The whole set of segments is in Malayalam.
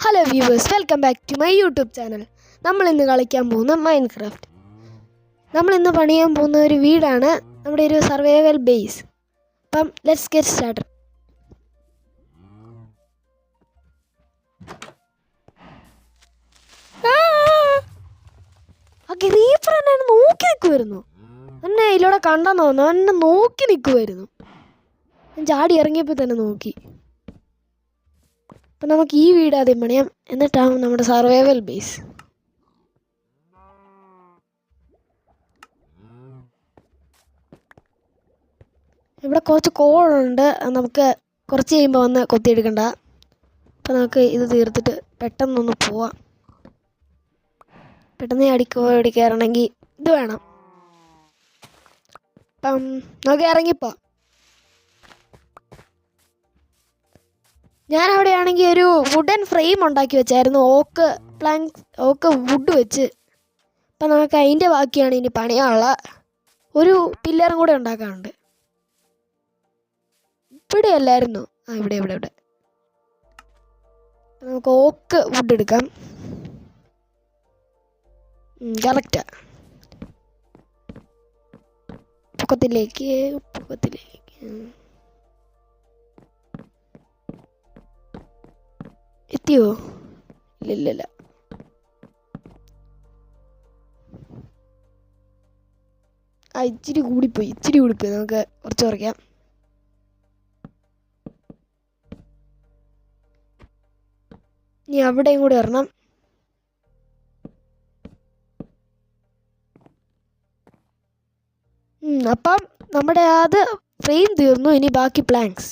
Hello viewers, welcome back to my YouTube channel. നമ്മളിന്ന് കളിക്കാൻ പോകുന്ന മൈൻക്രാഫ്റ്റ്. നമ്മളിന്ന് പണിയാൻ പോകുന്ന ഒരു വീടാണ്, നമ്മുടെ ഒരു സർവൈവൽ ബേസ്. അപ്പം ലെറ്റ്സ് ഗെറ്റ് സ്റ്റാർട്ടഡ്. ആ ഗ്രീപ്പർ എന്നെ നോക്കി നിൽക്കുമായിരുന്നു. എന്നെ ഇതിലൂടെ കണ്ടെന്ന് തോന്നുന്നു. എന്നെ നോക്കി നിൽക്കുമായിരുന്നു. ഞാൻ ചാടി ഇറങ്ങിയപ്പോൾ തന്നെ നോക്കി. അപ്പം നമുക്ക് ഈ വീട് ആദ്യം പണിയാം, എന്നിട്ടാണ് നമ്മുടെ സർവൈവൽ ബേസ്. ഇവിടെ കുറച്ച് കോളുണ്ട്, നമുക്ക് കുറച്ച് കഴിയുമ്പോൾ വന്ന് കൊത്തിയെടുക്കണ്ട. അപ്പം നമുക്ക് ഇത് തീർത്തിട്ട് പെട്ടെന്നൊന്ന് പോവാം. പെട്ടെന്ന് അടിക്കയറണമെങ്കിൽ ഇത് വേണം. അപ്പം നമുക്ക് ഇറങ്ങിപ്പോ. ഞാനവിടെ ആണെങ്കിൽ ഒരു വുഡൻ ഫ്രെയിം ഉണ്ടാക്കി വെച്ചായിരുന്നു, ഓക്ക് വുഡ് വെച്ച്. അപ്പം നമുക്ക് അതിൻ്റെ ബാക്കിയാണ് ഇനി പണിയാനുള്ള. ഒരു പില്ലറും കൂടെ ഉണ്ടാക്കാനുണ്ട്. ഇവിടെ അല്ലായിരുന്നു, ഇവിടെ ഇവിടെ ഇവിടെ. നമുക്ക് ഓക്ക് വുഡ് എടുക്കാം. കറക്റ്റാ. പൊക്കത്തിലേക്ക് എത്തിയോ? ഇല്ല. ഇച്ചിരി കൂടിപ്പോയി. നമുക്ക് കുറച്ച് കുറയ്ക്കാം. ഇനി അവിടെയും കൂടി വരണം. അപ്പം നമ്മുടെ അത് ഫ്രെയിം തീർന്നു. ഇനി ബാക്കി പ്ലാങ്ക്സ്.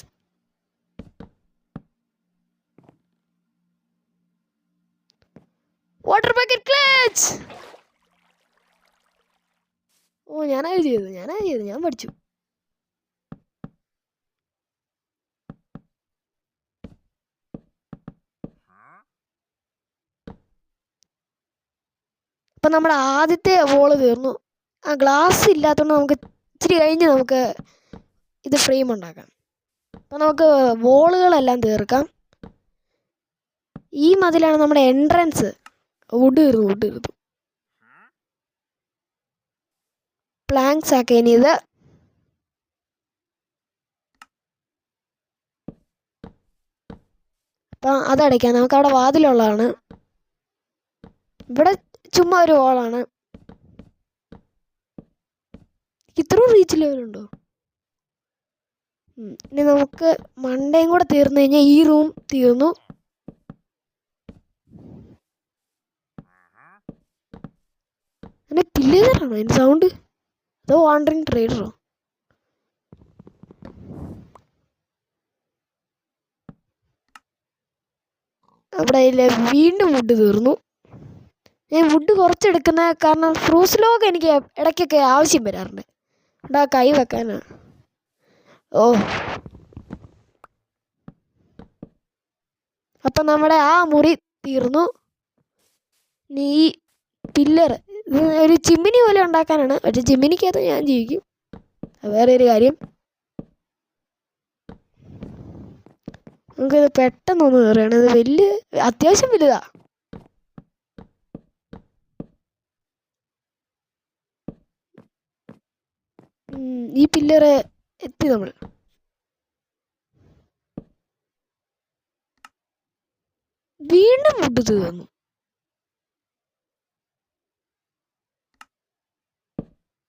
Water bucket clutch. ഞാനത് ചെയ്തു. ഞാൻ പഠിച്ചു. അപ്പം നമ്മുടെ ആദ്യത്തെ വോള് തീർന്നു. ആ ഗ്ലാസ് ഇല്ലാത്തതുകൊണ്ട് നമുക്ക് ഇച്ചിരി കഴിഞ്ഞ് നമുക്ക് ഇത് ഫ്രെയിം ഉണ്ടാക്കാം. അപ്പം നമുക്ക് വോളുകളെല്ലാം തീർക്കാം. ഈ മതിലാണ് നമ്മുടെ എൻട്രൻസ്. വുഡ് തീർന്നു. പ്ലാങ്ക്സ് ആക്കി ഇനി ഇത്. അപ്പം അതടയ്ക്കാം. നമുക്ക് അവിടെ വാതിലുള്ളതാണ്. ഇവിടെ ചുമ്മാ ഒരു വോളാണ്. ഇത്രയും റീച്ച് ലെവലുണ്ടോ? ഇനി നമുക്ക് മണ്ടയും കൂടെ തീർന്നു കഴിഞ്ഞാൽ ഈ റൂം തീർന്നു. അങ്ങനെ പില്ലേറാണോ അതിൻ്റെ സൗണ്ട്? അതോ വാണ്ടറിങ് ട്രേഡറോ? അവിടെ വീണ്ടും വുഡ് തീർന്നു. ഞാൻ വുഡ് കുറച്ചെടുക്കുന്ന കാരണം ഫ്രൂസ് ലോഗ് എനിക്ക് ഇടയ്ക്കൊക്കെ ആവശ്യം വരാറുണ്ട്. ഇവിടെ കൈ വെക്കാനാണ്. അപ്പം നമ്മുടെ ആ മുറി തീർന്നു. നീ പില്ലർ ഇത് ഒരു ചിമ്മിനി പോലെ ഉണ്ടാക്കാനാണ്. പക്ഷെ ചിമ്മിനിക്കകത്ത് ഞാൻ ജീവിക്കും, വേറെ ഒരു കാര്യം. നമുക്കിത് പെട്ടെന്നൊന്ന് കയറുകയാണ്. ഇത് അത്യാവശ്യം വലുതാ. ഈ പില്ലറ് എത്തി. നമ്മൾ വീണ്ടും വുഡ് തീർന്നു.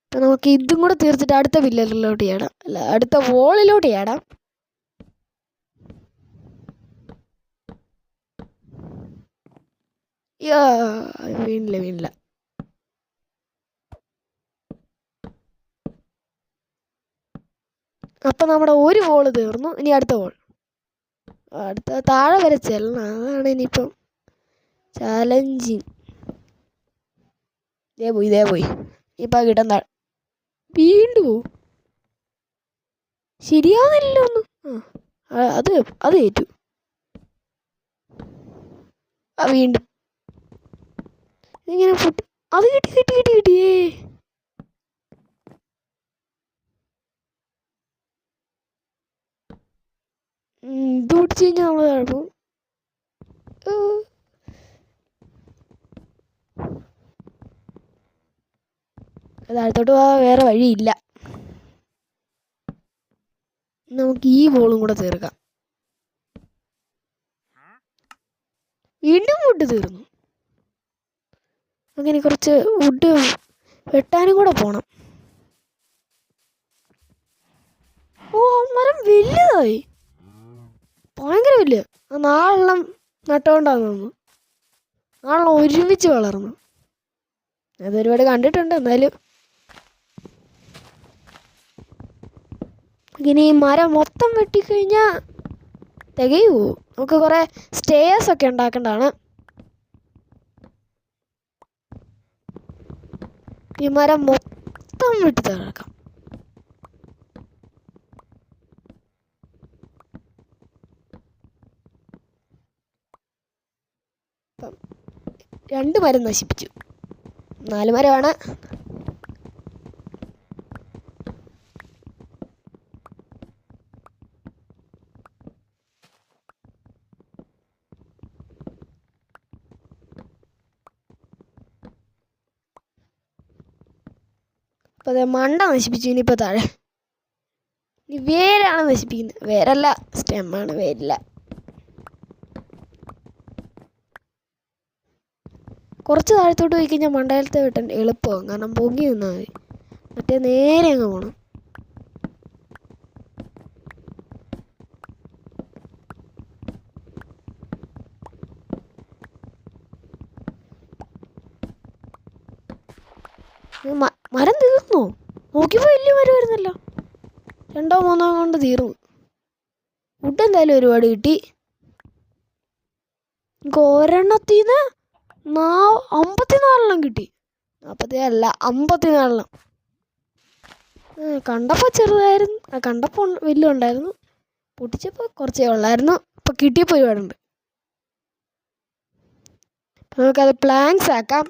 അപ്പം നമുക്ക് ഇതും കൂടെ തീർത്തിട്ട് അടുത്ത പില്ലറിലോട്ട് ചാടാം, അല്ല അടുത്ത വോളിലോട്ട് ചാടാം. വീണില്ല. അപ്പം നമ്മുടെ ഒരു വോള് തീർന്നു. ഇനി അടുത്ത വോൾ. അടുത്ത താഴെ വരെ ചെല്ലണം. അതാണ് ഇനിയിപ്പം ചാലഞ്ചിങ്. ഇതേ പോയി. ഇപ്പം കിട്ടാൻ വീണ്ടും പോവും. ശരിയാവുന്നില്ല ഒന്ന്. അത് ഏറ്റു. വീണ്ടും ഇങ്ങനെ ഫുഡ്. അത് കിട്ടിയേ. ഇത് പിടിച്ച് കഴിഞ്ഞാൽ നമ്മൾ കുഴപ്പം. താഴത്തോട്ട് പോകാൻ വേറെ വഴിയില്ല. നമുക്ക് ഈ വോളും കൂടെ തീർക്കാം. വീണ്ടും വുഡ് തീർന്നു. അങ്ങനെ കുറച്ച് വുഡ് വെട്ടാനും കൂടെ പോണം. ഓ, മരം വലുതായി, ഭയങ്കര വലുത്. നാളെണ്ണം നട്ടുകൊണ്ടാന്ന് തോന്നുന്നു. നാളെ ഒരുമിച്ച് വളർന്നു. അതൊരുപാട് കണ്ടിട്ടുണ്ട്. എന്നാലും ഇങ്ങനെ ഈ മരം മൊത്തം വെട്ടിക്കഴിഞ്ഞാൽ തികയുമോ? നമുക്ക് കുറേ സ്റ്റേഴ്സ് ഒക്കെ ഉണ്ടാക്കേണ്ടതാണ്. ഈ മരം മൊത്തം വെട്ടി തകർക്കാം. ഇപ്പം 2 മരം നശിപ്പിച്ചു. 4 മരമാണ്. അപ്പോൾ അത് മണ്ട നശിപ്പിച്ചു. ഇനിയിപ്പോൾ താഴെ ഇനി വേരാണ് നശിപ്പിക്കുന്നത്. വേരല്ല, സ്റ്റെമ്മാണ്, വേരില്ല. കുറച്ച് താഴത്തോട്ട് പോയി കഴിഞ്ഞാൽ മണ്ടയിലത്തെ വെട്ടാൻ എളുപ്പമാകും. കാരണം പൊങ്ങി നിന്നാൽ മതി. മറ്റേ നേരെ അങ്ങ് പോകണം. മരം തീർന്നു. നോക്കിയപ്പോൾ വലിയ മരം വരുന്നല്ലോ. 2 or 3 കൊണ്ട് തീർന്നു. വുഡ് എന്തായാലും ഒരുപാട് കിട്ടി. എനിക്ക് ഒരെണ്ണത്തിൽ നിന്ന് 54 കിട്ടി. 44 54. കണ്ടപ്പോൾ ചെറുതായിരുന്നു, കണ്ടപ്പോൾ വലിയ ഉണ്ടായിരുന്നു. പൊട്ടിച്ചപ്പോൾ കുറച്ചേ ഉള്ളായിരുന്നു. അപ്പോൾ കിട്ടിയപ്പോൾ ഒരുപാടുണ്ട്. നമുക്കത് പ്ലാങ്ക്സ് ആക്കാം.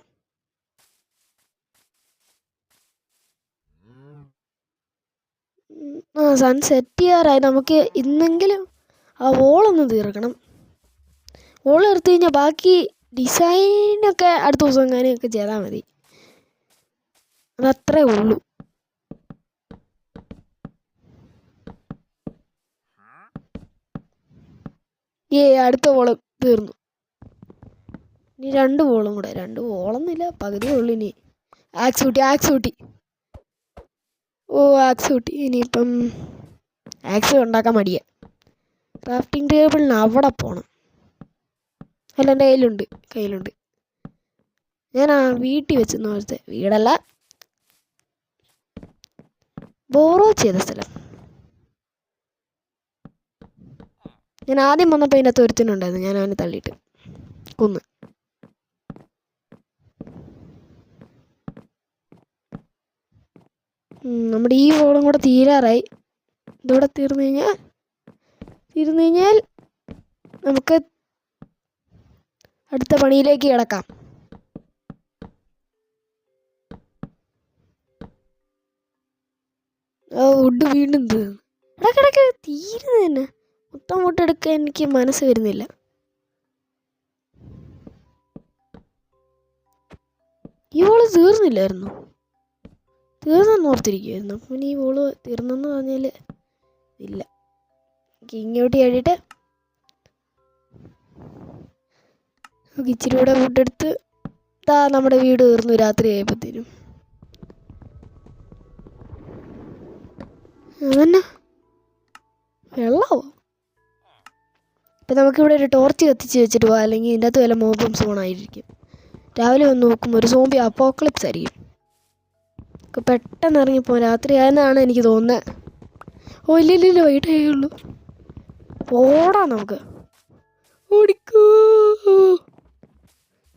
സൺ സെറ്റ് ചെയ്യാറായി. നമുക്ക് ഇന്നെങ്കിലും ആ വോളൊന്ന് തീർക്കണം. വോൾ തീർത്ത് കഴിഞ്ഞാൽ ബാക്കി ഡിസൈനൊക്കെ അടുത്ത ദിവസം അങ്ങനെയൊക്കെ ചെയ്താൽ മതി. അതത്രേ ഉള്ളൂ. അടുത്ത വോള് തീർന്നു. ഇനി 2 വോളും കൂടെ. 2 വോളൊന്നുമില്ല, പകുതിയേ ഉള്ളൂ. ഇനി ആക്സ് കൂട്ടി. ഓ, ആക്സ് കൂട്ടി. ഇനിയിപ്പം ആക്സ് ഉണ്ടാക്കാൻ മടിയാ. ക്രാഫ്റ്റിംഗ് ടേബിളിന് അവിടെ പോകണം. അല്ല, എൻ്റെ കയ്യിലുണ്ട്. ഞാൻ ആ വീട്ടിൽ വെച്ചെന്ന് പോലത്തെ വീടല്ല, ബോറോ ചെയ്ത സ്ഥലം. ഞാൻ ആദ്യം വന്നപ്പോൾ അതിൻ്റെ അകത്ത് ഒരുത്തനുണ്ടായിരുന്നു. ഞാൻ അവനെ തള്ളിയിട്ട് കൊന്ന്. നമ്മുടെ ഈ വോളും കൂടെ തീരാറായി. ഇതോടെ തീർന്നു കഴിഞ്ഞാൽ നമുക്ക് അടുത്ത പണിയിലേക്ക് കിടക്കാം. വുഡ് വീണ്ടും തീർന്നു. ഇടയ്ക്കിടയ്ക്ക് തീരുന്നു തന്നെ. മൊത്തം വുഡ് എടുക്കാൻ എനിക്ക് മനസ്സ് വരുന്നില്ല. ഈ വോള് തീർന്നില്ലായിരുന്നു. തീർന്നെന്ന് ഓർത്തിരിക്കുമായിരുന്നു. അപ്പം ഇനി ഈ വോള് തീർന്നെന്ന് പറഞ്ഞാൽ ഇല്ല. ഇങ്ങോട്ട് കഴിയിട്ട് നമുക്ക് ഇച്ചിരി കൂടെ വുഡെടുത്ത് നമ്മുടെ വീട് തീർന്നു. രാത്രി ആയപ്പോഴത്തേനും അതന്നെ വെള്ളമോ. ഇപ്പം നമുക്കിവിടെ ഒരു ടോർച്ച് കത്തിച്ച് വെച്ചിട്ട് പോകാം. അല്ലെങ്കിൽ ഇതിൻ്റെ അകത്ത് വല്ല മോബും സോണായിരിക്കും. രാവിലെ വന്ന് നോക്കുമ്പോൾ ഒരു സോംബി അപ്പോക്ലിപ്സ് ആയിരിക്കും. പെട്ടെന്ന് ഇറങ്ങിപ്പോകാം. രാത്രി ആയെന്നാണ് എനിക്ക് തോന്നുന്നത്. ഓ, ഇല്ല, വൈകിട്ടേ ഉള്ളൂ. ഓടാം നമുക്ക്. ഓടിക്കോ.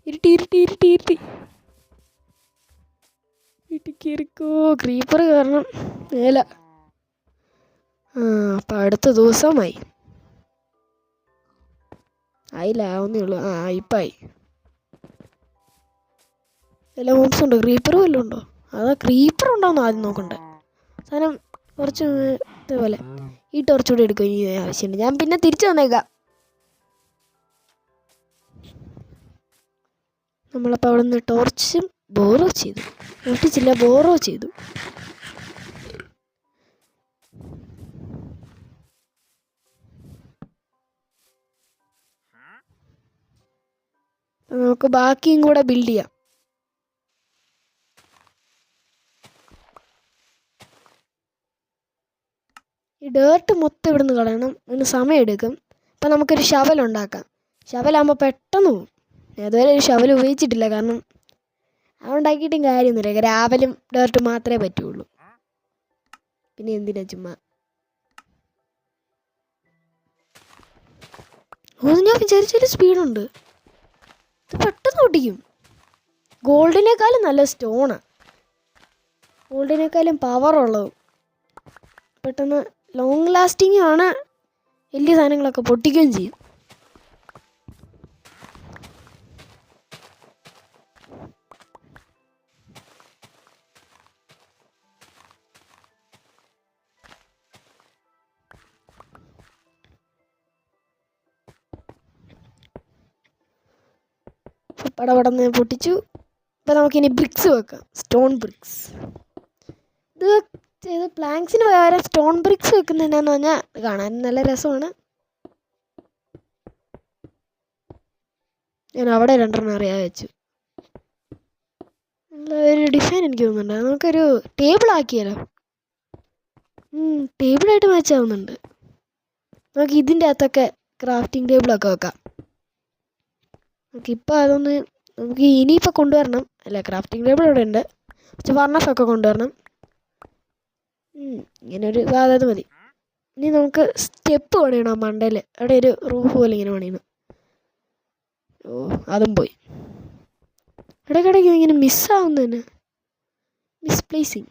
ഇരുട്ടി വീട്ടിൽ കയറിക്കോ. ക്രീപ്പർ കാരണം മേല. അപ്പം അടുത്ത ദിവസമായി. ആയില്ല, ആവുന്നേ ഉള്ളൂ. ഇപ്പായി. എല്ലാ മോബ്സും ഉണ്ടോ? ക്രീപ്പർ വല്ലതും ഉണ്ടോ? അതാ ക്രീപ്പർ ഉണ്ടോയെന്ന് ആദ്യം നോക്കണ്ടേ. സാധനം കുറച്ച് ഇതേപോലെ ഈ ടോർച്ച് കൂടെ എടുക്കുക. ഇനി ആവശ്യമുണ്ട്. ഞാൻ പിന്നെ തിരിച്ചു വന്നേക്കാം. നമ്മളപ്പോൾ അവിടെ നിന്ന് ടോർച്ചും ബോറോ ചെയ്തു. പൊട്ടിച്ചില്ല, ബോറോ ചെയ്തു. നമുക്ക് ബാക്കിയും കൂടെ ബിൽഡ് ചെയ്യാം. ഈ ഡേർട്ട് മൊത്തം ഇവിടുന്ന് കളയണം. അതിന് സമയമെടുക്കും. അപ്പം നമുക്കൊരു ഷവൽ ഉണ്ടാക്കാം. ഷവലാകുമ്പോൾ പെട്ടെന്ന് പോകും. അതുവരെ ഒരു ഷവൽ ഉപയോഗിച്ചിട്ടില്ല, കാരണം അതുണ്ടാക്കിയിട്ടും കാര്യമൊന്നുമില്ല. ഗ്രാവലും ഡേർട്ടും മാത്രമേ പറ്റുള്ളൂ. പിന്നെ എന്തിനാ ചുമ്മാ. ഞാൻ വിചാരിച്ചൊരു സ്പീഡുണ്ട്. ഇത് പെട്ടെന്ന് പൊട്ടിക്കും. ഗോൾഡിനേക്കാളും നല്ല സ്റ്റോണാണ്. ഗോൾഡിനേക്കാളും പവറുള്ളതും പെട്ടെന്ന് ലോങ് ലാസ്റ്റിങ്ങും ആണ്. വലിയ സാധനങ്ങളൊക്കെ പൊട്ടിക്കുകയും ചെയ്യും. പടപടന്ന് പൊട്ടിച്ചു. ഇപ്പം നമുക്കിനി ബ്രിക്സ് വെക്കാം. Stone bricks. ഇത് ചെയ്ത് പ്ലാങ്ക്സിന് പകരം സ്റ്റോൺ ബ്രിക്സ് വെക്കുന്നതിനാന്ന് പറഞ്ഞാൽ കാണാൻ നല്ല രസമാണ്. ഞാൻ അവിടെ 2 അറിയാതെ വെച്ചു. നല്ലൊരു ഡിസൈൻ എനിക്ക് തോന്നുന്നുണ്ട്. നമുക്കൊരു ടേബിൾ ആക്കിയാലോ? ടേബിളായിട്ട് മാച്ച് ആവുന്നുണ്ട്. നമുക്ക് ഇതിൻ്റെ അകത്തൊക്കെ ക്രാഫ്റ്റിംഗ് ടേബിളൊക്കെ വെക്കാം. നമുക്കിപ്പോൾ അതൊന്ന് നമുക്ക് ഇനിയിപ്പോൾ കൊണ്ടുവരണം. അല്ല, ക്രാഫ്റ്റിംഗ് ടേബിൾ ഇവിടെ ഉണ്ട്. കുറച്ച് ഫർണസൊക്കെ കൊണ്ടുവരണം. ഇങ്ങനെ ഒരു സാധനം മതി. ഇനി നമുക്ക് സ്റ്റെപ്പ് പണിയണം. മണ്ടയിൽ അവിടെ ഒരു റൂഫ് പോലെ ഇങ്ങനെ പണിയണം. അതും പോയി. ഇടയ്ക്കിടയ്ക്ക് ഇങ്ങനെ മിസ്സാവുന്നു തന്നെ. മിസ്പ്ലേസിങ്.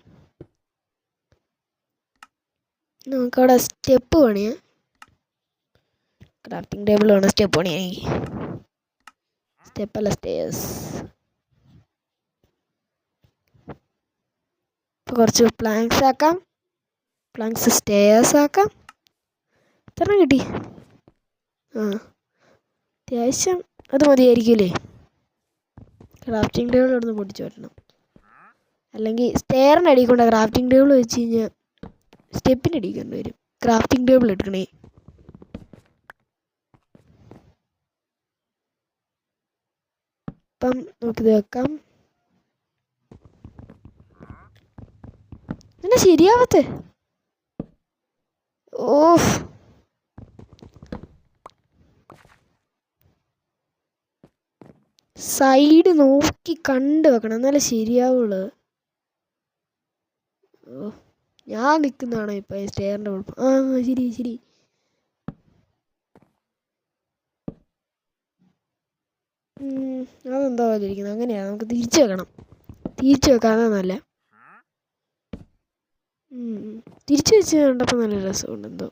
നമുക്കവിടെ സ്റ്റെപ്പ് പണിയാം. ക്രാഫ്റ്റിംഗ് ടേബിൾ വേണം സ്റ്റെപ്പ് പണിയാൻ. സ്റ്റെപ്പ് അല്ല, സ്റ്റേഴ്സ്. ഇപ്പോൾ കുറച്ച് പ്ലാങ്ക്സ് ആക്കാം. പ്ലാങ്ക്സ് സ്റ്റേഴ്സ് ആക്കാം. എത്ര കിട്ടി? അത്യാവശ്യം അത് മതിയായിരിക്കില്ലേ? ക്രാഫ്റ്റിംഗ് ടേബിൾ ഇവിടുന്ന് പൊട്ടിച്ച് വരണം. അല്ലെങ്കിൽ സ്റ്റെയറിൻ്റെ അടിയിൽ കൊണ്ട് ക്രാഫ്റ്റിംഗ് ടേബിൾ വെച്ച് കഴിഞ്ഞാൽ സ്റ്റെപ്പിൻ്റെ അടിക്കേണ്ടി വരും. ക്രാഫ്റ്റിംഗ് ടേബിൾ എടുക്കണേ. അപ്പം നമുക്കിത് വെക്കാം. പിന്നെ ശരിയാവത്തെ. സൈഡ് നോക്കി കണ്ട് വെക്കണം, എന്നാലേ ശരിയാവുള്ളൂ. ഞാൻ നിൽക്കുന്നതാണോ ഇപ്പം സ്റ്റെയറിൻ്റെ കുഴപ്പം? ശരി ശരി. അതെന്താ പോലെ ഇരിക്കുന്നത്? അങ്ങനെയാണ്. നമുക്ക് തിരിച്ചു വെക്കണം. തിരിച്ചു വെക്കാതെ നല്ല. തിരിച്ചു വെച്ച് കണ്ടപ്പോൾ നല്ല രസമുണ്ട് എന്തോ.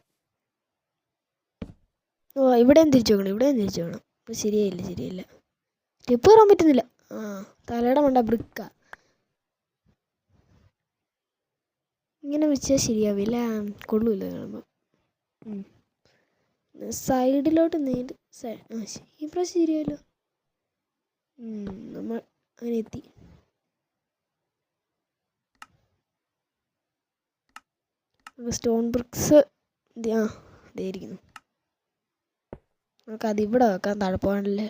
ഇവിടെയും തിരിച്ചു വെക്കണം, ഇവിടെയും തിരിച്ചു വെക്കണം. അപ്പം ശരിയായില്ല, ശരിയായില്ല. സ്റ്റെപ്പ് കയറാൻ പറ്റുന്നില്ല. തലയുടെ മണ്ട ബ്രിക്കാ. ഇങ്ങനെ വെച്ചാൽ ശരിയാവില്ല, കൊള്ളൂല്ല കാണുമ്പോൾ. സൈഡിലോട്ട് നേടി. ഈ പ്രാവശ്യം ശരിയായല്ലോ. നമ്മൾ അങ്ങനെ എത്തി. Stone BRICS ഇതായിരിക്കുന്നു. നമുക്കതിവിടെ വെക്കാം, താഴെപ്പോകാനല്ലേ.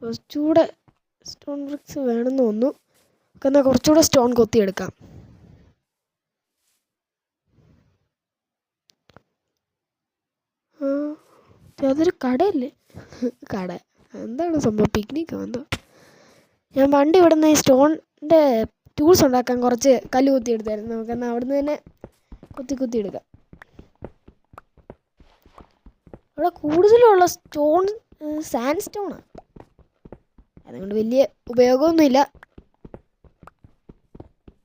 കുറച്ചുകൂടെ സ്റ്റോൺ ബ്രിക്സ് വേണമെന്ന് തോന്നുന്നു. എന്നാൽ കുറച്ചുകൂടെ സ്റ്റോൺ കൊത്തിയെടുക്കാം. അതൊരു കടയല്ലേ? കട എന്താണ് സംഭവം? പിക്നിക്കോ എന്തോ? ഞാൻ പണ്ട് ഇവിടെ നിന്ന് സ്റ്റോണിൻ്റെ ടൂൾസ് ഉണ്ടാക്കാൻ കുറച്ച് കല്ല് കുത്തിയെടുത്തായിരുന്നു. നമുക്കെന്നാൽ അവിടെ നിന്ന് തന്നെ കുത്തിയെടുക്കാം. അവിടെ കൂടുതലുള്ള സ്റ്റോൺ സാൻഡ് സ്റ്റോണാണ്. അതുകൊണ്ട് വലിയ ഉപയോഗമൊന്നുമില്ല.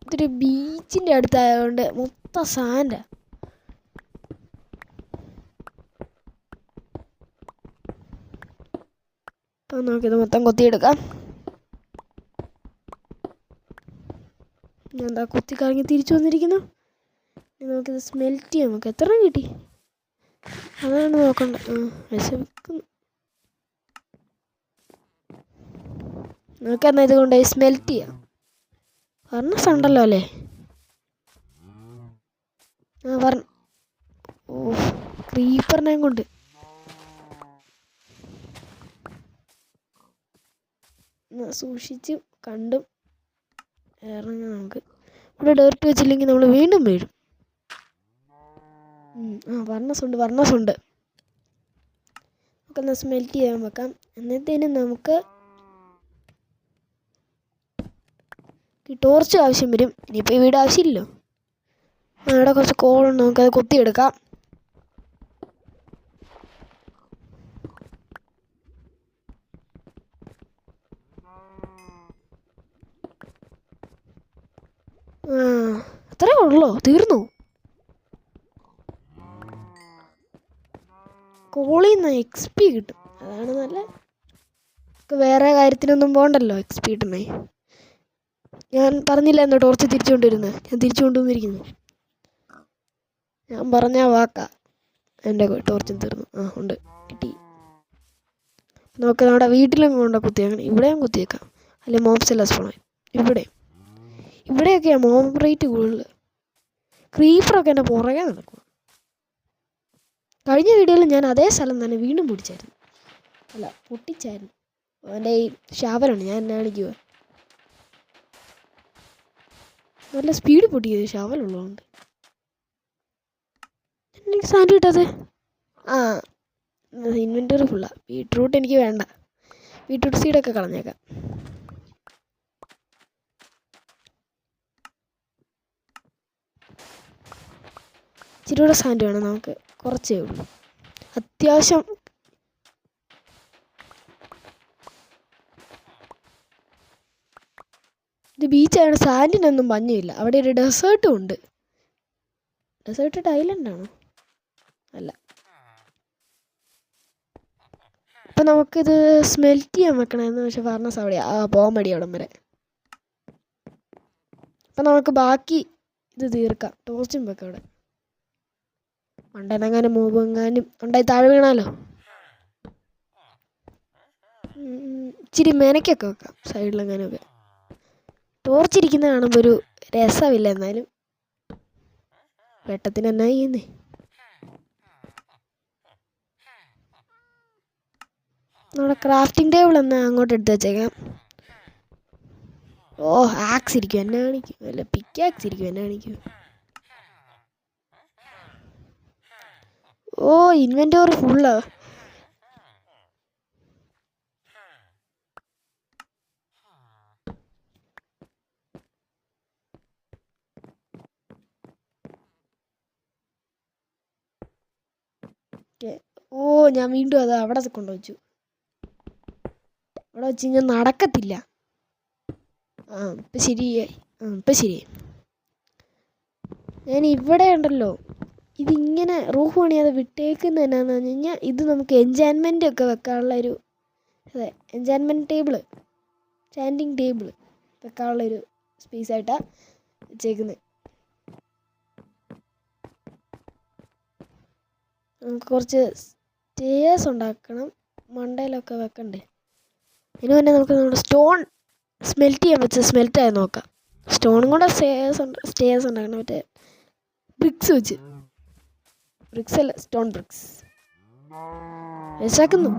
ഇതൊരു ബീച്ചിൻ്റെ അടുത്തായതുകൊണ്ട് മൊത്തം സാൻഡാണ്. അപ്പം നമുക്കിത് മൊത്തം കൊത്തിയെടുക്കാം. ഞാൻ എന്താ കുത്തിക്കറങ്ങി തിരിച്ചു വന്നിരിക്കുന്നു. നമുക്കിത് സ്മെൽറ്റ് ചെയ്യാം. നമുക്ക് എത്ര കിട്ടി അതാണ് നോക്കണ്ട. വിശക്കുന്നു. നമുക്ക് എന്നാൽ ഇത് കൊണ്ടുപോയി സ്മെൽറ്റ് ചെയ്യാം. ഫർണസ് ഉണ്ടല്ലോ അല്ലേ? ഓ ക്രീപ്പറിനെയും കൊണ്ട് സൂക്ഷിച്ചും കണ്ടും ഇറങ്ങാം. നമുക്ക് ഇവിടെ ഡേർട്ട് വെച്ചില്ലെങ്കിൽ നമ്മൾ വീണ്ടും വീഴും. വർണ്ണസുണ്ട്. നമുക്കൊന്ന് സ്മെൽറ്റ് ചെയ്യാൻ വെക്കാം. എന്നത്തേനും നമുക്ക് ടോർച്ച് ആവശ്യം വരും. ഇനിയിപ്പോൾ ഈ വീട് ആവശ്യമില്ലല്ലോ. അവിടെ കുറച്ച് കോളുണ്ട്, നമുക്കത് കൊത്തിയെടുക്കാം. അത്രേ ഉള്ളോ? തീർന്നു? കോളിൽ നിന്ന് XP കിട്ടും, അതാണ് നല്ല. വേറെ കാര്യത്തിനൊന്നും പോകണ്ടല്ലോ XP കിട്ടണേ. ഞാൻ പറഞ്ഞില്ല എന്നോ ടോർച്ച് തിരിച്ചു കൊണ്ടുവരുന്നത്. ഞാൻ തിരിച്ചു കൊണ്ടുവന്നിരിക്കുന്നു. ഞാൻ പറഞ്ഞ വാക്കാ. എൻ്റെ ടോർച്ചും തീർന്നു. ഉണ്ട്, കിട്ടി. നമുക്ക് നമ്മുടെ വീട്ടിലും കൊണ്ട് കുത്തിയേക്കണം. ഇവിടെയും കുത്തിയേക്കാം. അല്ലെ മോബ്സ് എല്ലാം സ്പോണായി. ഇവിടെയൊക്കെയാണ് മോബ് റേറ്റ് കൂടുതൽ. ക്രീപ്പറൊക്കെ എൻ്റെ പുറകെ നടക്കുക. കഴിഞ്ഞ വീഡിയോയിൽ ഞാൻ അതേ സ്ഥലം തന്നെ വീണ്ടും പൊട്ടിച്ചായിരുന്നു. അവൻ്റെ ഈ ഷാവലാണ് ഞാൻ കാണിക്കുക. നല്ല സ്പീഡ് പൊട്ടിയത് ഷാവലുള്ളതുകൊണ്ട്. എനിക്ക് സാൻഡ് കിട്ടാതെ. ഇൻവെൻ്ററി ഫുള്ളാണ്. ബീട്രൂട്ട് എനിക്ക് വേണ്ട. ബീട്രൂട്ട് സീഡൊക്കെ കളഞ്ഞേക്കാം. ഇച്ചിരി കൂടെ സാൻഡ് വേണം നമുക്ക്. കുറച്ചേ ഉള്ളൂ, അത്യാവശ്യം. ഇത് ബീച്ചാണ്, സാൻഡിനൊന്നും പഞ്ഞില്ല. അവിടെ ഒരു ഡെസേർട്ടും ഉണ്ട്. ഡെസേർട്ട് ഐലൻഡാണോ? അല്ല. അപ്പം നമുക്കിത് സ്മെൽറ്റ് ചെയ്യാൻ വെക്കണമെന്ന്. പക്ഷെ ഫർണസ് അവിടെയാ, പോകാൻ മടി അവിടം വരെ. അപ്പം നമുക്ക് ബാക്കി ഇത് തീർക്കാം. ടോർച്ചും വെക്കാം അവിടെ. മണ്ടനെങ്ങാനും മൂവെങ്ങാനും ഉണ്ടായി താഴെ വീണാലോ. ഇച്ചിരി മെനക്കൊക്കെ വെക്കാം സൈഡിലെങ്ങാനൊക്കെ. ടോർച്ചിരിക്കുന്ന കാണുമ്പോൾ ഒരു രസമില്ല. എന്നാലും വെട്ടത്തിന് എന്നാ ചെയ്യുന്നേ. നമ്മുടെ ക്രാഫ്റ്റിംഗ് ടേബിൾ എന്നാ അങ്ങോട്ട് എടുത്ത് വെച്ചേക്കാം. ആക്സ് ഇരിക്കും എന്നെ കാണിക്കും. അല്ല, പിക്കാക്സ് ഇരിക്കും എന്നെ കാണിക്കും. ഇൻവെൻ്ററി ഫുള്ളാ. ഞാൻ വീണ്ടും അത് അവിടെ കൊണ്ടുവച്ചു. അവിടെ വെച്ച് കഴിഞ്ഞാൽ നടക്കത്തില്ല. ഇപ്പം ശരിയായി. ഞാൻ ഇവിടെ ഉണ്ടല്ലോ, ഇതിങ്ങനെ റൂഫ് പണിയാതെ വിട്ടേക്കുന്ന എന്നാന്ന് പറഞ്ഞു കഴിഞ്ഞാൽ, ഇത് നമുക്ക് എൻചാൻമെൻ്റ് ഒക്കെ വെക്കാനുള്ള ഒരു എൻചാൻമെൻറ്റ് ടേബിള്, സ്റ്റാൻഡിങ് ടേബിള് വെക്കാനുള്ളൊരു സ്പേസായിട്ടാണ് വെച്ചേക്കുന്നത്. നമുക്ക് കുറച്ച് സ്റ്റേഴ്സ് ഉണ്ടാക്കണം, മണ്ടയിലൊക്കെ വെക്കണ്ടേ. അതിന് മുന്നേ നമുക്ക് നമ്മുടെ സ്റ്റോൺ സ്മെൽറ്റ് ചെയ്യാൻ വെച്ച് സ്മെൽറ്റായി നോക്കാം. സ്റ്റോണും കൂടെ സ്റ്റേഴ്സ് ഉണ്ടാക്കണം. മറ്റേ ബ്രിക്സ് വെച്ച്. ബ്രിക്സ് അല്ല, സ്റ്റോൺ ബ്രിക്സ് വെച്ചാക്കുന്നു.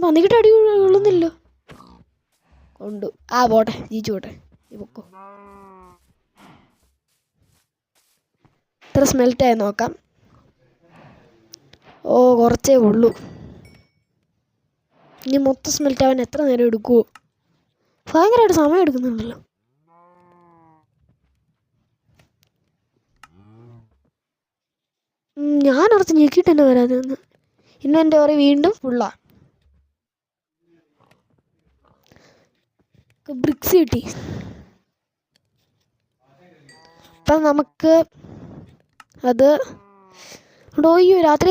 പന്നിക്കിട്ട് അടി കൊള്ളുന്നില്ലോ. പോട്ടെ, ജീച്ചു പോട്ടെ. നീ പൊക്കോ. എത്ര സ്മെൽറ്റായി നോക്കാം. കുറച്ചേ ഉള്ളൂ. ഇനി മൊത്തം സ്മെൽറ്റ് ആവാൻ എത്ര നേരം എടുക്കുമോ? ഭയങ്കരമായിട്ട് സമയം എടുക്കുന്നുണ്ടല്ലോ. ഞാൻ ഉറച്ച് ഞെക്കിയിട്ട് തന്നെ വരാതെ നിന്ന്. ഇൻവെൻ്ററി വീണ്ടും ഫുള്ളാ. ബ്രിക്സ് കിട്ടി. അപ്പം നമുക്ക് അത് രാത്രി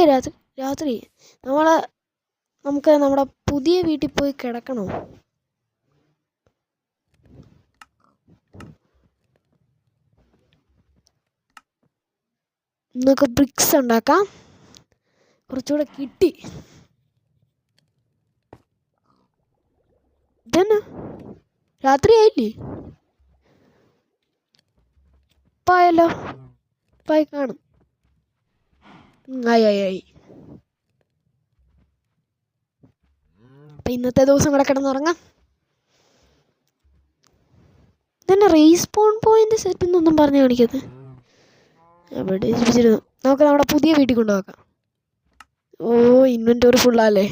നമുക്ക് നമ്മുടെ പുതിയ വീട്ടിൽ പോയി കിടക്കണോ? നമുക്ക് ബ്രിക്സ് ഉണ്ടാക്കാം. കുറച്ചുകൂടെ കിട്ടി. ഇതന്നെ രാത്രിയായില്ലേ? പായല്ലോ, പായി കാണും. ആയി. അപ്പം ഇന്നത്തെ ദിവസം കൂടെ കിടന്നുറങ്ങാം. ഇതന്നെ റീസ്പോൺ പോയിന്റ് സെറ്റ് എന്നൊന്നും പറഞ്ഞ് കാണിക്കത് എവിടെ വെച്ചിരുന്നു. നമുക്ക് നമ്മുടെ പുതിയ വീട്ടിൽ കൊണ്ടുപോക്കാം. ഓ, ഇൻവെന്ററി ഫുള്ളല്ലേ.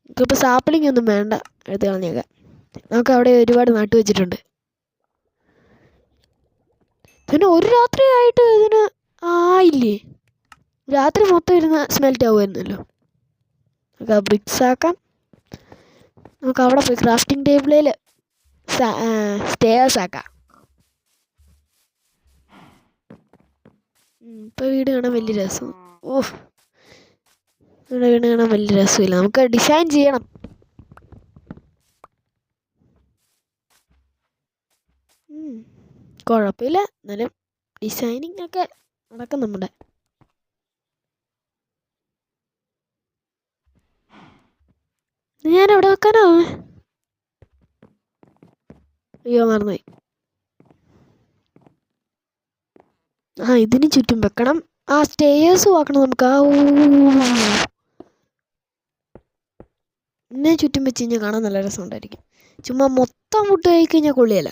നമുക്കിപ്പോൾ സാപ്പിളിംഗ് ഒന്നും വേണ്ട, എടുത്ത് കളഞ്ഞേക്കാം. നമുക്ക് അവിടെ ഒരുപാട് നട്ടു വെച്ചിട്ടുണ്ട്. പിന്നെ ഒരു രാത്രി ആയിട്ട് ഇതിന് ആയില്ലേ? രാത്രി മൊത്തം ഇരുന്ന് സ്മെൽറ്റ് ആവുമായിരുന്നല്ലോ. നമുക്ക് ആ ബ്രിക്സ് ആക്കാം. നമുക്ക് അവിടെ പോയി ക്രാഫ്റ്റിംഗ് ടേബിളിൽ സ്റ്റേഴ്സ് ആക്കാം. ഇപ്പോൾ വീട് കാണാൻ വലിയ രസം. ഇവിടെ വീട് കാണാൻ വലിയ രസമില്ല. നമുക്ക് ഡിസൈൻ ചെയ്യണം. കുഴപ്പമില്ല, എന്നാലും ഡിസൈനിങ് ഒക്കെ നടക്കും നമ്മുടെ. ഞാൻ എവിടെ വെക്കാനോ? അയ്യോ, മറന്നുപോയി. ഇതിന് ചുറ്റും വെക്കണം. സ്റ്റേഴ്സും ആക്കണം നമുക്ക്. ഇതിനെ ചുറ്റും വെച്ച് കഴിഞ്ഞാൽ കാണാൻ നല്ല രസമുണ്ടായിരിക്കും. ചുമ്മാ മൊത്തം മുട്ട് കഴി കഴിഞ്ഞാൽ കൊള്ളിയല്ല.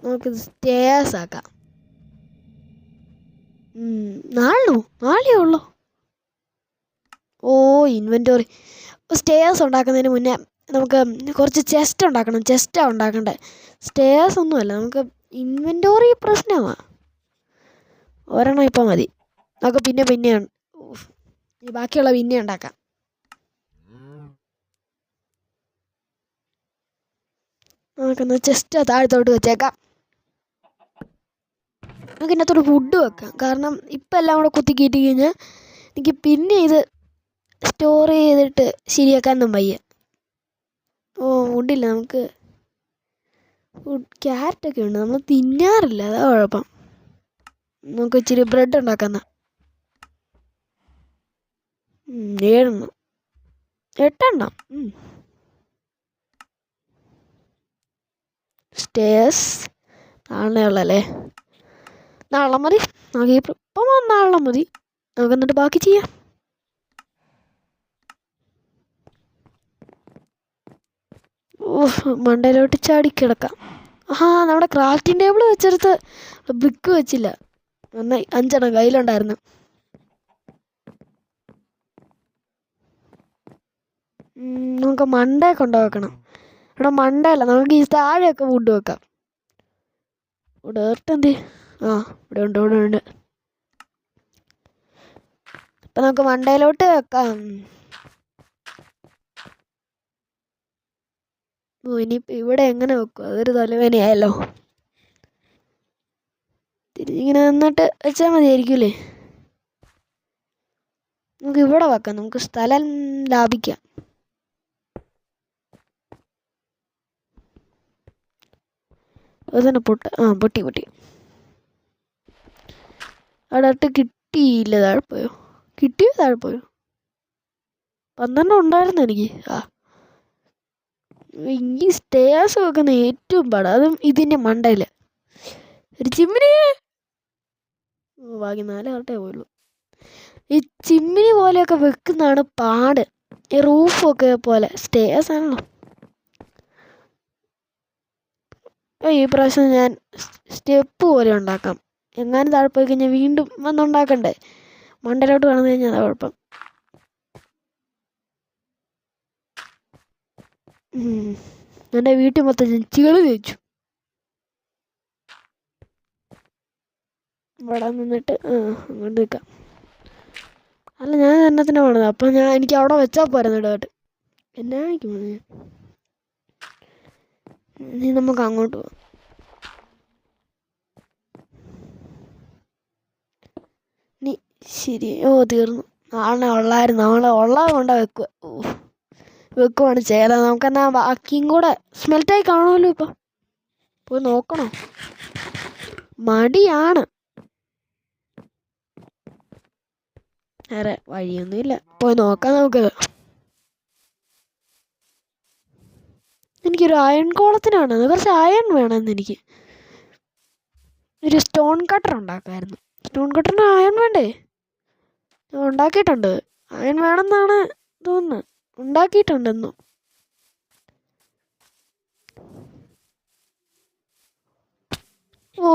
നമുക്ക് സ്റ്റേഴ്സ് ആക്കാം. നാളെയോ ഉള്ളോ? ഇൻവെന്ററി. സ്റ്റേഴ്സ് ഉണ്ടാക്കുന്നതിന് മുന്നേ നമുക്ക് കുറച്ച് ചെസ്റ്റ് ഉണ്ടാക്കണം. ചെസ്റ്റാണ് ഉണ്ടാക്കണ്ടേ, സ്റ്റേഴ്സ് ഒന്നുമല്ല. നമുക്ക് ഇൻവെന്ററി പ്രശ്നമാണ്. ഒരെണ്ണം ഇപ്പം മതി. നമുക്ക് പിന്നെ ബാക്കിയുള്ള പിന്നെ ഉണ്ടാക്കാം. നമുക്കെന്നാൽ ചെസ്റ്റ് താഴത്തോട്ട് വെച്ചേക്കാം. നമുക്ക് ഇതിനകത്തോട്ട് വുഡ് വെക്കാം. കാരണം ഇപ്പം എല്ലാം കൂടെ കുത്തി കയറ്റി കഴിഞ്ഞാൽ എനിക്ക് പിന്നെ ഇത് സ്റ്റോർ ചെയ്തിട്ട് ശരിയാക്കാനൊന്നും വയ്യ. വുഡില്ല. നമുക്ക് ക്യാരറ്റൊക്കെ ഉണ്ട്, നമ്മൾ തിന്നാറില്ല, അതാ കുഴപ്പം. നമുക്ക് ഇച്ചിരി ബ്രെഡ് ഉണ്ടാക്കാം. 8 സ്റ്റേഴ്സ് നാളെ ഉള്ളല്ലേ? നാളെ മതി. നമുക്ക് ഇപ്പം നാളെ മതി. നമുക്ക് എന്നിട്ട് ബാക്കി ചെയ്യാം. മണ്ടയിലോട്ട് ചാടിക്കിടക്കാം. നമ്മുടെ ക്രാഫ്റ്റിംഗ് ടേബിൾ വെച്ചെടുത്ത് ബ്രിക്ക് വെച്ചില്ല. 5 കയ്യിലുണ്ടായിരുന്നു. നമുക്ക് മണ്ടയൊക്കെ ഉണ്ടാക്കണം. ഇവിടെ മണ്ടയല്ല, നമുക്ക് ഈ താഴെയൊക്കെ വുഡ് വെക്കാം. ഇവിടെ ഏർട്ടെന്ത്? ഇവിടെ ഉണ്ട്. അപ്പം നമുക്ക് മണ്ടയിലോട്ട് വെക്കാം. ഇനിയിപ്പോൾ ഇവിടെ എങ്ങനെ വെക്കും? അതൊരു തലവേനയായല്ലോ. തിരിഞ്ഞിങ്ങനെ നിന്നിട്ട് വെച്ചാൽ മതിയായിരിക്കൂലേ? നമുക്ക് ഇവിടെ വെക്കാം. നമുക്ക് സ്ഥലം ലാഭിക്കാം. അതന്നെ പൊട്ടി. അവിടെ ഇട്ട് കിട്ടിയില്ല. താഴെ പോയോ? കിട്ടിയോ? താഴെ പോയോ? 12 ഉണ്ടായിരുന്നു എനിക്ക്. ഈ സ്റ്റേഴ്സ് വെക്കുന്ന ഏറ്റവും പാട്, അതും ഇതിൻ്റെ മണ്ടയിൽ ഒരു ചിമ്മിനി. ബാക്കി 4 ആൾട്ടേ പോയുള്ളൂ. ഈ ചിമ്മിനി പോലെയൊക്കെ വെക്കുന്നതാണ് പാട്. ഈ റൂഫൊക്കെ പോലെ സ്റ്റേഴ്സ് ആണല്ലോ. ഈ പ്രാവശ്യം ഞാൻ സ്റ്റെപ്പ് പോലെ ഉണ്ടാക്കാം. എങ്ങാനും താഴെ പോയി കഴിഞ്ഞാൽ വീണ്ടും വന്നുണ്ടാക്കണ്ടേ? മണ്ടയിലോട്ട് വന്നു കഴിഞ്ഞാൽ അതാ കുഴപ്പം. എൻ്റെ വീട്ടിൽ മൊത്തം ചെളി തേച്ചു. ഇവിടെ നിന്നിട്ട് അങ്ങോട്ട് നിൽക്കാം. അല്ല, ഞാൻ എന്നത്തിനാ വേണത്. അപ്പം എനിക്ക് അവിടെ വെച്ചാൽ പോരാ ഇടമായിട്ട്. എന്നാ ഇനി നമുക്ക് അങ്ങോട്ട് പോകാം. ശരി. തീർന്നു. നാളെ ഉള്ളത് കൊണ്ടാ വെക്കുവാണ് ചെയ്തത്. നമുക്കെന്നാ ബാക്കിയും കൂടെ സ്മെൽറ്റായി കാണുമല്ലോ. ഇപ്പം പോയി നോക്കണോ? മടിയാണ്. വേറെ വഴിയൊന്നുമില്ല, പോയി നോക്കാം നമുക്ക്. എനിക്കൊരു അയൺ കോളത്തിനാണ്, കുറച്ച് അയൺ വേണമെന്ന് എനിക്ക്. ഒരു സ്റ്റോൺ കട്ടർ ഉണ്ടാക്കാമായിരുന്നു. സ്റ്റോൺ കട്ടറിന് അയൺ വേണ്ടേ? ഉണ്ടാക്കിയിട്ടുണ്ട്. അയൺ വേണമെന്നാണ് തോന്നുന്നത്. ഉണ്ടാക്കിയിട്ടുണ്ടെന്നു. ഓ,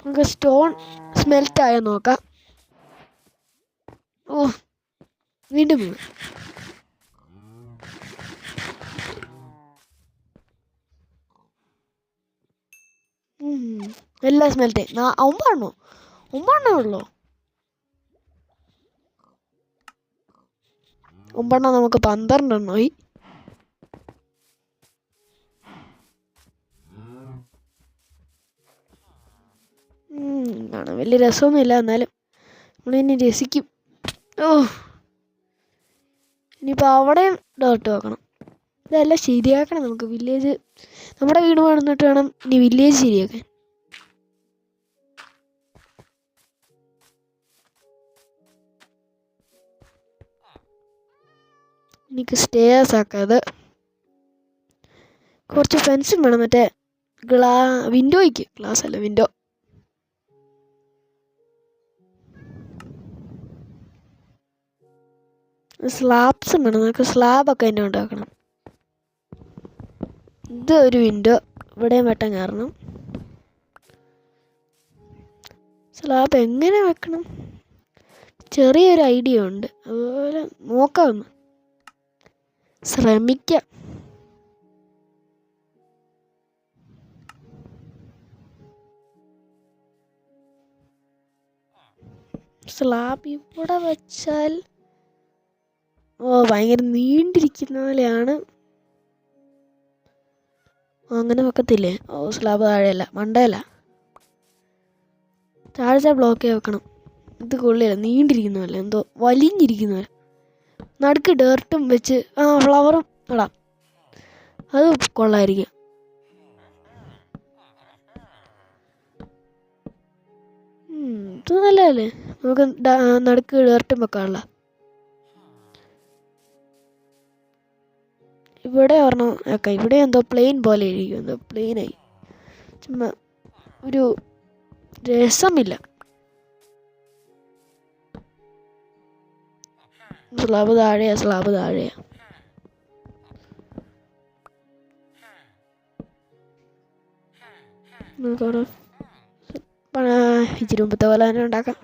നമുക്ക് സ്റ്റോൺ സ്മെൽറ്റ് ആയോ നോക്കാം. ഓ, വീണ്ടും വീണു. എല്ലാം സ്മെൽറ്റ്. 9 ഉള്ളൂ. 9 നമുക്ക് 12 കാണാൻ വലിയ രസമൊന്നുമില്ല, എന്നാലും നമ്മളിനി രസിക്കും. ഓ, ഇനിയിപ്പോൾ അവിടെയും ഡോട്ട് വെക്കണം. ഇതെല്ലാം ശരിയാക്കണം നമുക്ക്. വില്ലേജ് നമ്മുടെ വീട് പണിതിട്ട് വേണം ഇനി വില്ലേജ് ശരിയാക്കാൻ. എനിക്ക് സ്റ്റേഴ്സ് ആക്കാതെ കുറച്ച് ഫെൻസും വേണം. മറ്റേ വിൻഡോയ്ക്ക്, ഗ്ലാസ് അല്ല, വിൻഡോ. സ്ലാബ്സും വേണം. നമുക്ക് സ്ലാബൊക്കെ തന്നെ ഉണ്ടാക്കണം. ഇത് ഒരു വിൻഡോ, ഇവിടെയും വെട്ടം കയറണം. സ്ലാബ് എങ്ങനെ വെക്കണം? ചെറിയൊരു ഐഡിയ ഉണ്ട്, അതുപോലെ നോക്കാമെന്ന് ശ്രമിക്കാം. സ്ലാബ് ഇവിടെ വെച്ചാൽ ഭയങ്കര നീണ്ടിരിക്കുന്ന പോലെയാണ്. അങ്ങനെ വെക്കത്തില്ലേ? സ്ലാബ് താഴെയല്ല, മണ്ടയല്ല, താഴത്തെ ബ്ലോക്കേ വെക്കണം. ഇത് കൊള്ളില്ല, നീണ്ടിരിക്കുന്ന പോലെ, എന്തോ വലിഞ്ഞിരിക്കുന്ന പോലെ. നടുക്ക് ഡേർട്ടും വെച്ച് ഫ്ലവറും ഇടാം, അത് കൊള്ളായിരിക്കും. ഇത് നല്ലതല്ലേ? നമുക്ക് നടുക്ക് ഡേർട്ടും വെക്കാനുള്ള. ഇവിടെ ഒരെണ്ണം വെക്കാം. ഇവിടെ എന്തോ പ്ലെയിൻ പോലെ ഇരിക്കും, എന്തോ പ്ലെയിനായി, ചുമ്മാ ഒരു രസമില്ല. സ്ലാബ് താഴെയാ. നമുക്കവിടെ ഇച്ചിരി മുമ്പത്തെ പോലെ തന്നെ ഉണ്ടാക്കാം.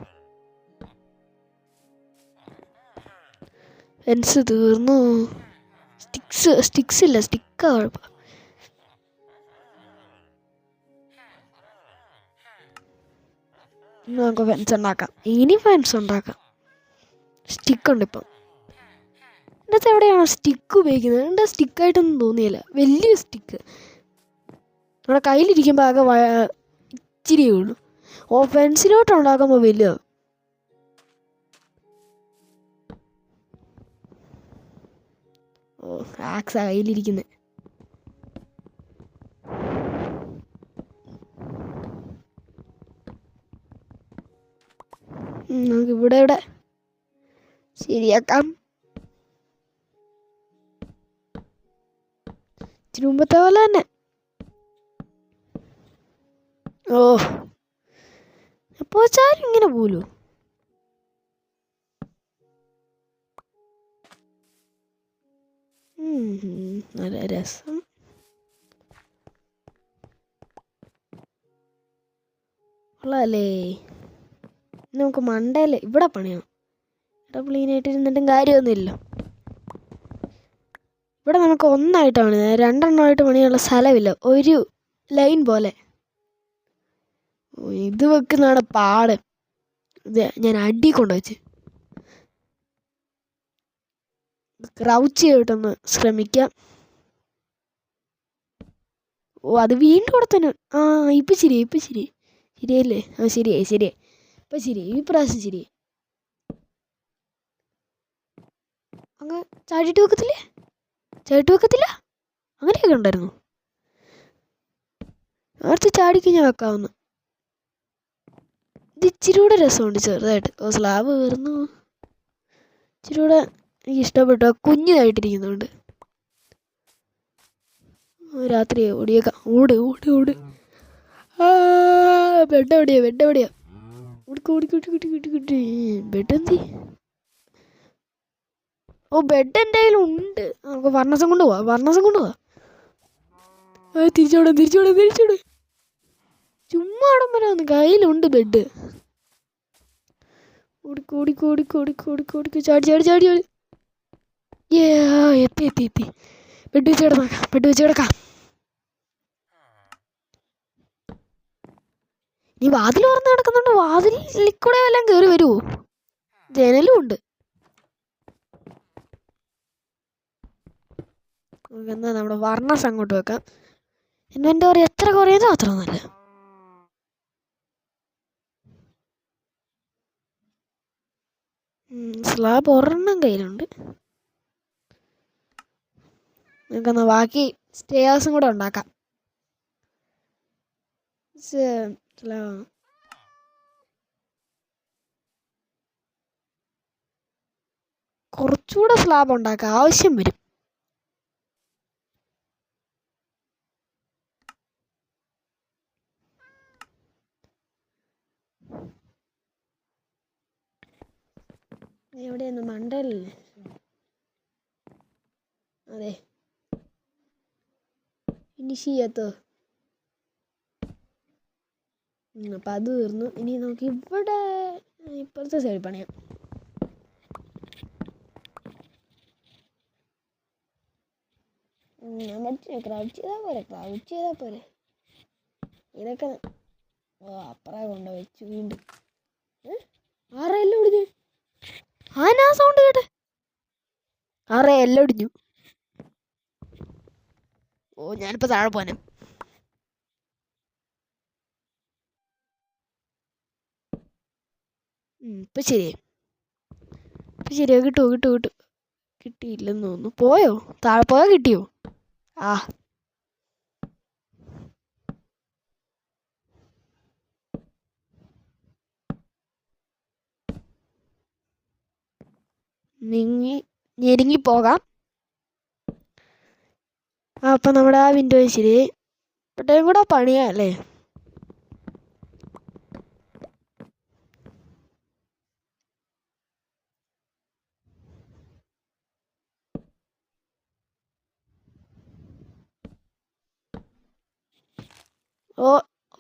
ഫെൻസ് തീർന്നു. സ്റ്റിക്സ് ഇല്ല, സ്റ്റിക്കാ കുഴപ്പം. നമുക്ക് ഫെൻസ് ഉണ്ടാക്കാം. ഇനി ഫെൻസ് ഉണ്ടാക്കാം. സ്റ്റിക്കുണ്ട് ഇപ്പം. ഇതിനകത്ത് എവിടെയാണോ സ്റ്റിക്ക് ഉപയോഗിക്കുന്നത്? എൻ്റെ സ്റ്റിക്കായിട്ടൊന്നും തോന്നിയില്ല. വലിയ സ്റ്റിക്ക് നമ്മുടെ കയ്യിലിരിക്കുമ്പോൾ ആകെ ഇച്ചിരിയേ ഉള്ളൂ. ഫെൻസിലോട്ട് ഉണ്ടാക്കുമ്പോൾ വലുതാണ്. ആക്സാ കയ്യിലിരിക്കുന്നത്. നമുക്ക് ഇവിടെ ശരിയാക്കാം. ഇച്ചിരി മുമ്പത്തെ പോലെ തന്നെ. അപ്പോ ചാരും ഇങ്ങനെ പോലോ? നല്ല രസം. ഉള്ളതല്ലേ? നമുക്ക് മണ്ടയിൽ ഇവിടെ പണിയണം. ഇവിടെ ക്ലീനായിട്ട് ഇരുന്നിട്ടും കാര്യമൊന്നുമില്ലല്ലോ. ഇവിടെ നമുക്ക് ഒന്നായിട്ട് പണിയാം, 2 എണ്ണമായിട്ട് പണിയാനുള്ള സ്ഥലമില്ല. ഒരു ലൈൻ പോലെ. ഇത് വെക്കുന്നതാണ് പാട്. ഇത് ഞാൻ അടി കൊണ്ടുവച്ച് ക്രൗച്ച് ചെയ്തിട്ടൊന്ന് ശ്രമിക്കാം. അത് വീണ്ടും കൂടെ തന്നെ. ഇപ്പം ശരിയല്ലേ? ശരിയായി. ഇപ്പം ശരിയായി, ഈ പ്രാവശ്യം ശരിയായി. അങ്ങ് ചാടിയിട്ട് വെക്കത്തില്ല, അങ്ങനെയൊക്കെ ഉണ്ടായിരുന്നു. അടുത്ത് ചാടിക്കഴിഞ്ഞാൽ വെക്കാവുന്നു. ഇത് ഇച്ചിരി കൂടെ രസമുണ്ട് ചെറുതായിട്ട്. സ്ലാബ് കയറുന്നു. ഇച്ചിരി കൂടെ എനിക്ക് ഇഷ്ടപ്പെട്ടു. കുഞ്ഞിതായിട്ടിരിക്കുന്നുണ്ട്. രാത്രി ഓടിയേക്കാം. ഓട് ഓട് ഓട്. ബെഡ് എവിടെയാ? ഓടിക്കുട്ടി. ബെഡ് എന്തി? ബെഡ് എൻ്റെ കയ്യിലുണ്ട്. നമുക്ക് വർണ്ണസം കൊണ്ട് പോവാം. തിരിച്ചോടെ. ചുമ്മാ ആടമ്പരം വന്ന് കയ്യിലുണ്ട് ബെഡ്. ഓടിക്കോടിക്കോടിക്കോടിക്കോടിക്കോടിക്കോടിക്കോ ചാടി. എത്തി. ബെഡ് വെച്ച് കിടക്കാം. നീ വാതിൽ തുറന്ന് കിടക്കുന്നുണ്ട്. വാതിലിൽ കൂടെ വല്ലതും കയറി വരുമോ? ജനലും ഉണ്ട്. എന്നാ നമ്മുടെ വർണ്ണസ് അങ്ങോട്ട് വെക്കാം. ഇൻവെന്ററി എത്ര കുറയുന്നോ അത്ര നല്ല. സ്ലാബ് ഒരെണ്ണം കയ്യിലുണ്ട്. നമുക്കെന്നാ ബാക്കി സ്റ്റേഴ്സും കൂടെ ഉണ്ടാക്കാം. കുറച്ചുകൂടെ സ്ലാബ് ഉണ്ടാക്കാം. ആവശ്യം വരും. എവിടെയൊന്ന് മണ്ടല്ലേ? അതെ, ഫിനിഷ് ചെയ്യാത്തോ? അപ്പം അത് തീർന്നു. ഇനി നമുക്ക് ഇവിടെ ഇപ്പുറത്തെ സൈഡ് പണിയാം. ക്രൗച്ച് ചെയ്താൽ പോരെ. ഇതൊക്കെ അപ്പുറം കൊണ്ട് വെച്ചു. വീണ്ടും ആരെല്ലാം ഒടിഞ്ഞു? ആനാ സൗണ്ട് കേട്ടെ. എല്ലാം ഒടിഞ്ഞു. ഞാനിപ്പോൾ താഴെ പോനെ. ഇപ്പം ശരിയായി. കിട്ടുമോ? കിട്ടിയില്ലെന്ന് തോന്നുന്നു. പോയോ? താഴെ പോയോ? കിട്ടിയോ? ഞെരുങ്ങി പോകാം. അപ്പം നമ്മുടെ ആ വിൻഡോ ശരി. ഇവിടെയും കൂടെ പണിയാ അല്ലേ?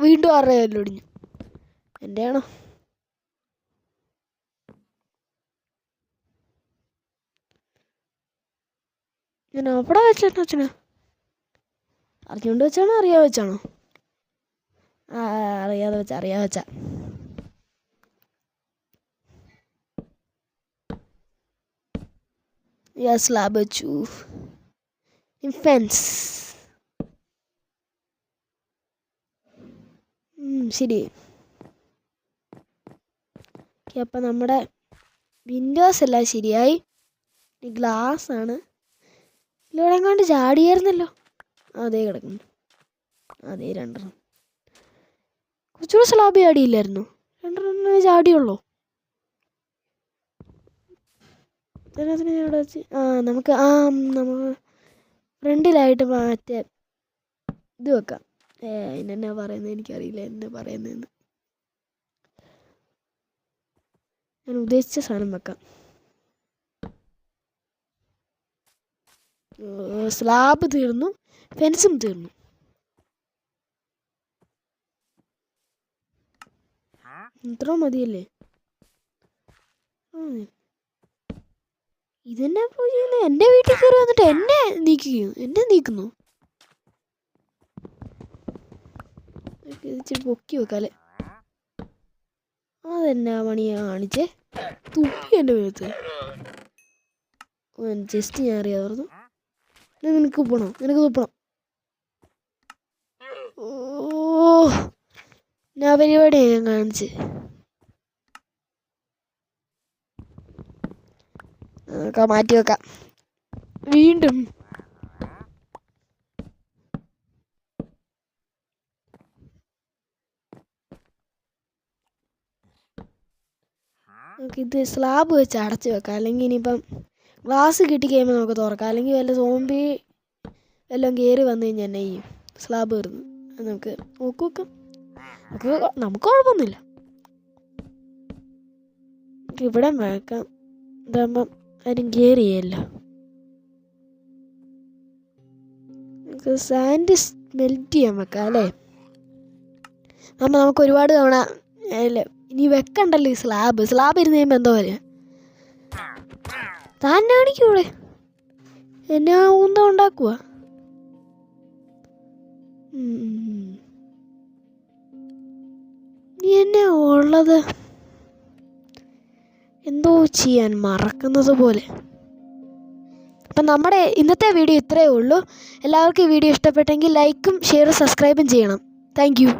വീണ്ടും 6 ഒടിഞ്ഞു. എൻ്റെ ആണോ? ഞാൻ അവിടെ വെച്ചേട്ടാ അച്ഛനാ? അറിഞ്ഞുകൊണ്ട് വെച്ചാണോ അറിയാതെ വെച്ചാണോ? അറിയാതെ വെച്ച. സ്ലാബ് വെച്ചു. ഫെൻസ് ശരി. അപ്പം നമ്മുടെ വിൻഡോസ് എല്ലാം ശരിയായി. ഗ്ലാസ് ആണ്. ഇവിടെ എങ്ങാണ്ട് ചാടിയായിരുന്നല്ലോ. അതേ കിടക്കുന്നു. അതേ 2 കുറച്ചുകൂടെ സ്ലാബ് ചാടിയില്ലായിരുന്നു. 2 ചാടിയുള്ളൂ. നമുക്ക് നമുക്ക് ഫ്രണ്ടിലായിട്ട് മറ്റേ ഇത് വെക്കാം. എന്നാ പറയുന്നത് എനിക്കറിയില്ല. എന്നാ പറയുന്നതെന്ന്. ഞാൻ ഉദ്ദേശിച്ച സാധനം വെക്കാം. സ്ലാബ് തീർന്നു. ഫെൻസും തീർന്നു. ഇത്ര മതിയല്ലേ? ഇതെന്നെ എൻ്റെ വീട്ടിൽ കയറി വന്നിട്ട് എന്നെ നീക്കുന്നു. ഇച്ചിരി പൊക്കി വെക്കാല്ലേ? അതെന്നാ പണിയാ കാണിച്ചേ? തുപ്പി എൻ്റെ വീഴത്ത്. ജസ്റ്റ് ഞാൻ അറിയാമായിരുന്നു. നിനക്ക് തുപ്പണം. ഞാൻ പരിപാടിയാണ് ഞാൻ കാണിച്ച്. നമുക്ക് മാറ്റി വെക്കാം. വീണ്ടും ഇത് സ്ലാബ് വെച്ച് അടച്ച് വെക്കാം. അല്ലെങ്കിൽ ഇനിയിപ്പം ഗ്ലാസ് കിട്ടി കഴിയുമ്പോൾ നമുക്ക് തുറക്കാം. അല്ലെങ്കിൽ വല്ല സോംബി എല്ലാം കയറി വന്നു കഴിഞ്ഞാൽ എന്നെ ചെയ്യും? സ്ലാബ് കയറുന്നു. നമുക്ക് നോക്കാം. നമുക്ക് കുഴപ്പമൊന്നുമില്ല. ഇവിടെ വെക്കാം. ഇതാകുമ്പം ആരും കയറിയല്ല. നമുക്ക് സാൻഡ് മെൽറ്റ് ചെയ്യാൻ വെക്കാം അല്ലേ? നമുക്ക് ഒരുപാട് തവണ ഇനി വെക്കണ്ടല്ലോ ഈ സ്ലാബ് ഇരുന്ന് കഴിയുമ്പോൾ എന്തോ പോലെ താൻ കാണിക്കൂടെ എന്നാ ഊന്ത ഉണ്ടാക്കുക. എന്നാ ഉള്ളത് എന്തോ ചെയ്യാൻ മറക്കുന്നത് പോലെ. അപ്പം നമ്മുടെ ഇന്നത്തെ വീഡിയോ ഇത്രയേ ഉള്ളൂ. എല്ലാവർക്കും ഈ വീഡിയോ ഇഷ്ടപ്പെട്ടെങ്കിൽ ലൈക്കും ഷെയറും സബ്സ്ക്രൈബും ചെയ്യണം. Thank you.